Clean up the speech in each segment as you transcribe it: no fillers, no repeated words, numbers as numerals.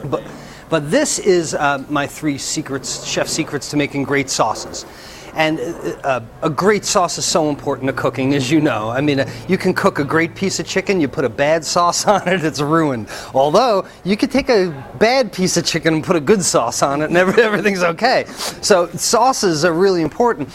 But this is my 3 secrets, chef secrets to making great sauces. And a great sauce is so important to cooking, as you know. I mean, you can cook a great piece of chicken, you put a bad sauce on it, it's ruined. Although, you could take a bad piece of chicken and put a good sauce on it and everything's okay. So, sauces are really important.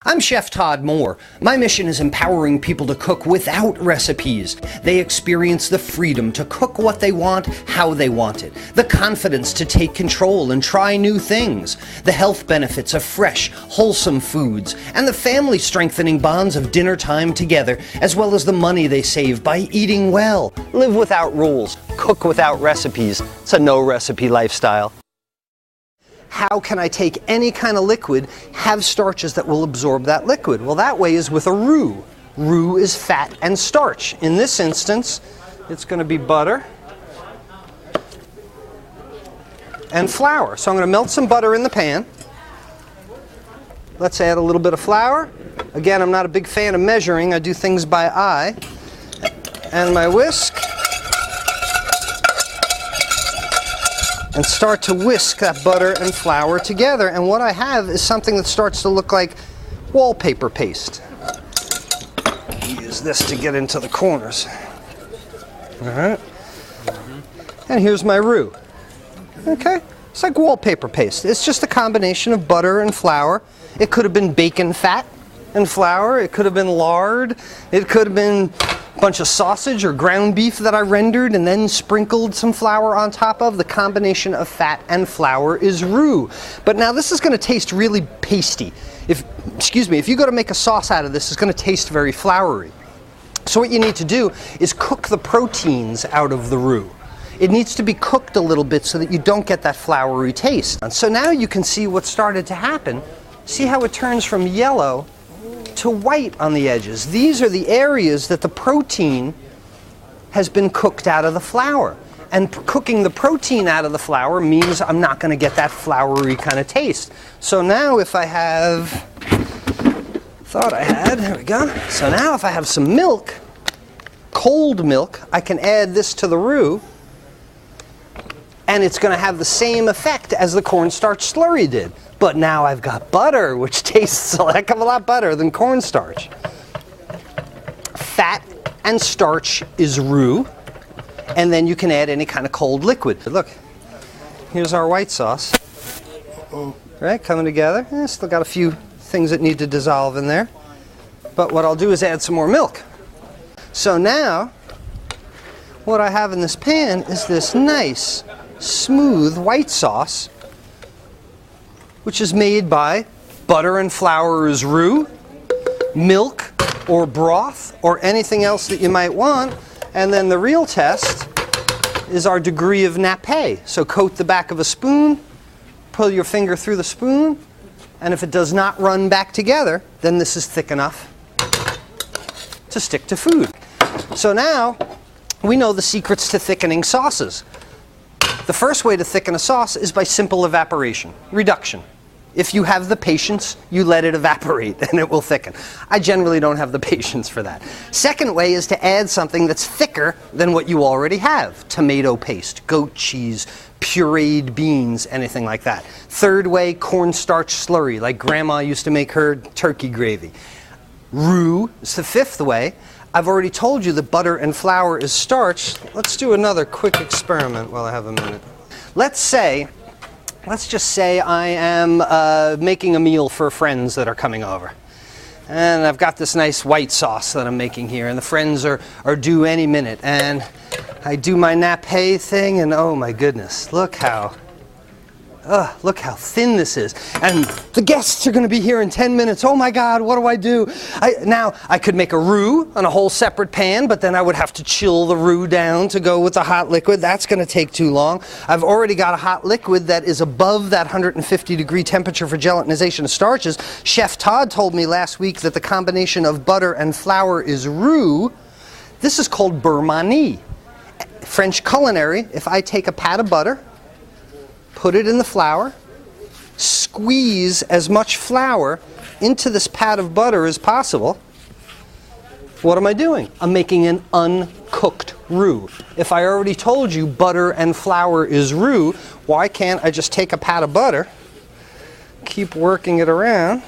I'm Chef Todd Moore. My mission is empowering people to cook without recipes. They experience the freedom to cook what they want, how they want it, the confidence to take control and try new things, the health benefits of fresh, wholesome foods, and the family-strengthening bonds of dinner time together, as well as the money they save by eating well. Live without rules, cook without recipes. It's a no-recipe lifestyle. How can I take any kind of liquid, have starches that will absorb that liquid? Well, that way is with a roux. Roux is fat and starch. In this instance, it's going to be butter and flour. So I'm going to melt some butter in the pan. Let's add a little bit of flour. Again, I'm not a big fan of measuring. I do things by eye. And my whisk. And start to whisk that butter and flour together. And what I have is something that starts to look like wallpaper paste. Use this to get into the corners. All right. And here's my roux. Okay, it's like wallpaper paste. It's just a combination of butter and flour. It could have been bacon fat and flour. It could have been lard. It could have been a bunch of sausage or ground beef that I rendered and then sprinkled some flour on top of. The combination of fat and flour is roux. But now this is going to taste really pasty. If you go to make a sauce out of this, it's going to taste very floury. So what you need to do is cook the proteins out of the roux. It needs to be cooked a little bit so that you don't get that floury taste. And so now you can see what started to happen. See how it turns from yellow to white on the edges. These are the areas that the protein has been cooked out of the flour. And cooking the protein out of the flour means I'm not going to get that floury kind of taste. So now if I have, there we go. So now if I have some milk, cold milk, I can add this to the roux, and it's going to have the same effect as the cornstarch slurry did. But now I've got butter, which tastes a heck of a lot better than cornstarch. Fat and starch is roux, and then you can add any kind of cold liquid. Look, here's our white sauce. Right, coming together. Still got a few things that need to dissolve in there. But what I'll do is add some more milk. So now, what I have in this pan is this nice, smooth white sauce, which is made by butter and flour is roux, milk or broth or anything else that you might want, and then the real test is our degree of nappe. So coat the back of a spoon, pull your finger through the spoon, and if it does not run back together, then this is thick enough to stick to food. So now we know the secrets to thickening sauces. The first way to thicken a sauce is by simple evaporation, reduction. If you have the patience, you let it evaporate and it will thicken. I generally don't have the patience for that. Second way is to add something that's thicker than what you already have. Tomato paste, goat cheese, pureed beans, anything like that. Third way, cornstarch slurry, like Grandma used to make her turkey gravy. Roux is the fifth way. I've already told you that butter and flour is starch. Let's do another quick experiment while I have a minute. Let's just say I am making a meal for friends that are coming over. And I've got this nice white sauce that I'm making here, and the friends are due any minute. And I do my nappe thing, and oh my goodness, look how thin this is. And the guests are going to be here in 10 minutes. Oh my God, what do I do? Now, I could make a roux on a whole separate pan, but then I would have to chill the roux down to go with the hot liquid. That's going to take too long. I've already got a hot liquid that is above that 150-degree temperature for gelatinization of starches. Chef Todd told me last week that the combination of butter and flour is roux. This is called beurre manie. French culinary, if I take a pat of butter, put it in the flour, squeeze as much flour into this pat of butter as possible. What am I doing? I'm making an uncooked roux. If I already told you butter and flour is roux, why can't I just take a pat of butter, keep working it around?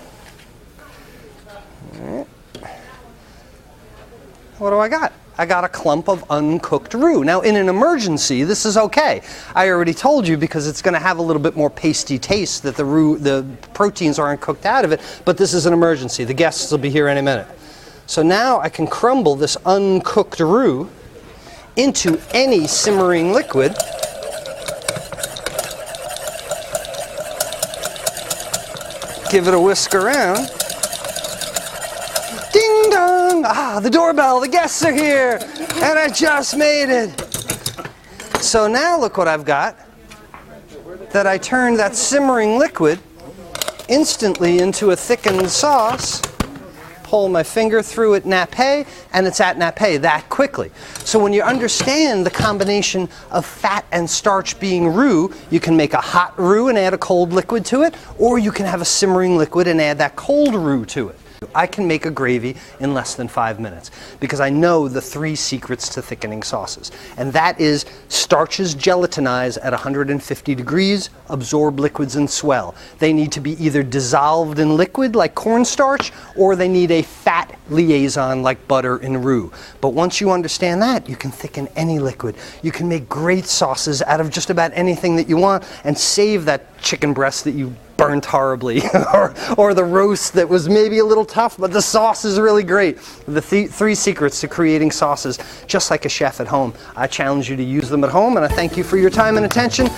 All right. What do I got? I got a clump of uncooked roux. Now, in an emergency, this is okay. I already told you because it's going to have a little bit more pasty taste that the proteins aren't cooked out of it, but this is an emergency. The guests will be here any minute. So now I can crumble this uncooked roux into any simmering liquid. Give it a whisk around. Ding dong! Ah, the doorbell, the guests are here! And I just made it! So now look what I've got. That I turned that simmering liquid instantly into a thickened sauce. Pull my finger through it nappe, and it's at nappe that quickly. So when you understand the combination of fat and starch being roux, you can make a hot roux and add a cold liquid to it, or you can have a simmering liquid and add that cold roux to it. I can make a gravy in less than 5 minutes because I know the 3 secrets to thickening sauces. And that is starches gelatinize at 150 degrees, absorb liquids and swell. They need to be either dissolved in liquid like cornstarch, or they need a fat liaison like butter in roux. But once you understand that, you can thicken any liquid. You can make great sauces out of just about anything that you want and save that chicken breast that you burnt horribly or the roast that was maybe a little tough, but the sauce is really great. The 3 secrets to creating sauces just like a chef at home. I challenge you to use them at home, and I thank you for your time and attention.